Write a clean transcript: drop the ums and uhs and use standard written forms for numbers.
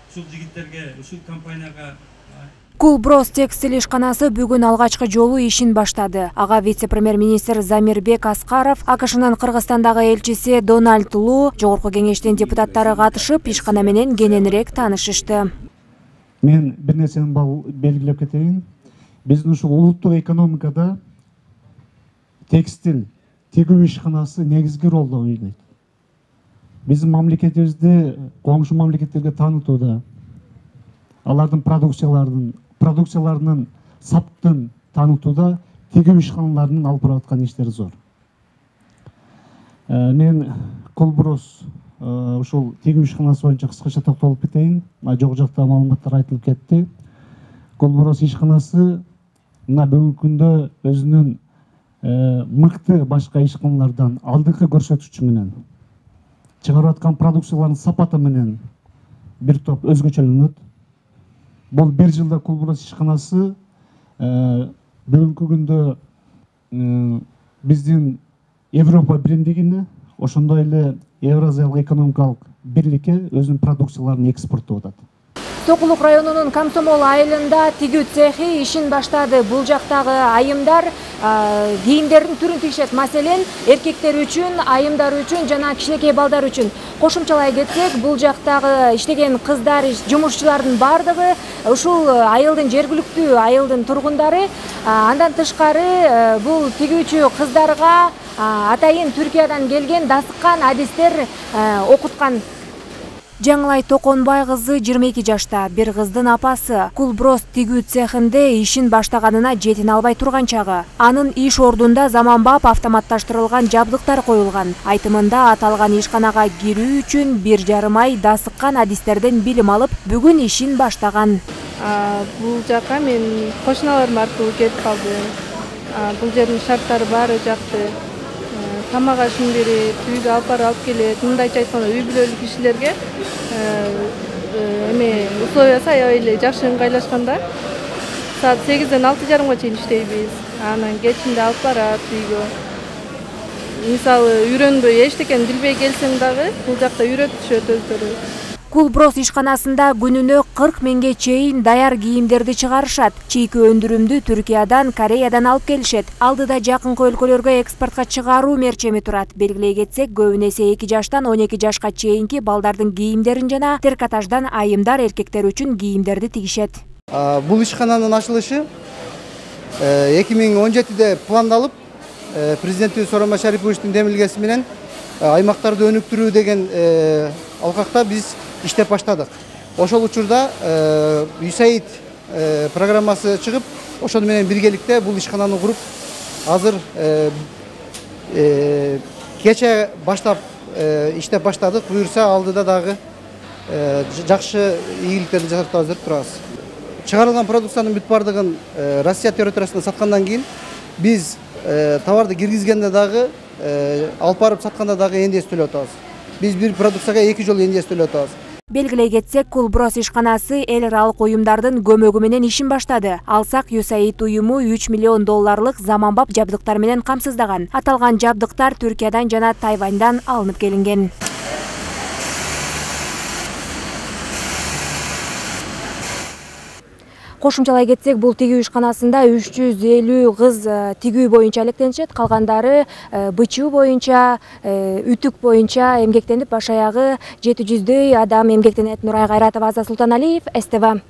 ушул жигиттерге, ушул компанияга. Кулброс текстиль ишканасы бүгүн алгачкы жолу ишин баштады. Ага вице-премьер-министр Замирбек Аскаров, АКШнын Кыргызстандагы элчиси Дональд Лу, жогорку кеңештин депутаттары катышып, ишкана менен кененирээк таанышышты. Мен бир нерсени белгилеп кетейин. Биздин ушул улуттук экономикада текстиль, тигүү ишканасы негизги ролду ойнойт. Биздин мамлекетибизди коңшу мамлекеттерге таанытууда, алардын продукцияларынын саптын таанытууда тигүү ишканаларынын алып бараткан иштери зор. Мен Кулброс ушул тигүү ишканасы боюнча кыскача токтолуп кетейин. Жок жакта маалыматтар айтылып кетти. Кулброс ишканасы мына бүгүнкү күндө өзүнүн мыкты башка ишканалардан алдыңкы көрсөткүчү менен чыгарып аткан продукциялардын сапаты менен бир топ өзгөчөлөнөт. Бул бир жылда Кулброс ишканасы бүгүнкү күндө биздин Европа биримдигине, ошондой эле Евразиялык экономикалык бирликке өзүнүн продукцияларын экспорттоп атат. Сокулук районунун Комсомол айылында тигүү цехи ишин баштады. Бул жактагы айымдар кийимдердин түрүн тигишет. Маселен, эркектер үчүн, айымдар үчүн жана кичинекей балдар үчүн. Кошумчалай кетсек, бул жактагы иштеген кыздар, жумушчулардын бардыгы ушул айылдын жергиликтүү айылдын тургундары. Андан тышкары бул тигүүчү кыздарга атайын Түркиядан келген дасыккан адистер окуткан. Жаңылай Токонбай кызы 22 жашта, бир кыздын апасы. Кулброс тигүү цехинде ишин баштаганына жетин албай турган чагы. Анын иш ордунда заманбап автоматташтырылган жабдыктар коюлган. Айтымында аталган ишканага кирүү үчүн 1,5 ай дасыккан адистерден билим алып, бүгүн ишин баштаган. Бул жака мен кошуналарым аркылуу келип калдым. Бул жердин шарттары баары жакты. Тамак ашын берет, үйгө алып келет. Мындайча айтканда үй бүлөлүк кишилерге условиясы аябай эле жакшы ыңгайлашканда. Саат 8ден 6:30 чейин иштейбиз. Анан кечинде алып барат үйгө. Мисалы үйрөнбөй эчтекени билбей келсең дагы бул жакта үйрөтүшөт өздөрү. Кулброс ишканасында күнүнө 40 миңге чейин даяр кийимдерди чыгарышат. Чийки өндүрүмдү Түркиядан, Кореядан алып келишет. Алдыда жакынкы өлкөлөргө экспортко чыгаруу мерчеми турат. Белгилей кетсек, көбүн эсе 2 жаштан 12 жашка чейинки балдардын кийимдерин жана трикотаждан айымдар эркектер үчүн кийимдерди тигишет. Бул ишкананын ачылышы 2017-де пландалып, президентибиз Сооронбай Шариповичтин демилгеси менен аймактарды өнүктүрүү деген алкакта биз иштеп баштадык. Ошол учурда USAID программасы чыгып, ошону менен биргеликте бул ишкананы куруп, азыр кече баштап иштеп баштадык. Буюрса алдыда дагы жакшы ийгиликтерди жасап деп турабыз. Чыгарылган продукциянын бүт бардыгын Россия территориясында саткандан кийин биз товарды киргизгенде дагы алып барып сатканда дагы НДС төлөп атабыз. Биз бир продукцияга 2 жолу НДС төлөп атабыз. Белгилей кетсек, Кулброс ишканасы эл аралык уюмдардын көмөгү менен ишин баштады. Алсак USAID уюму $3 миллион заманбап жабдыктар менен камсыздаган. Аталган жабдыктар Түркиядан жана Тайваньдан алынып келинген. Кошумчалай кетсек, бул тигүү ишканасында 350 кыз тигүү боюнча алектенишет, калгандары бычуу боюнча, үтүк боюнча эмгектенип, баш аягы 700дөй адам эмгектенет. Нурай Кайратова, Азат Султаналиев, СТВ.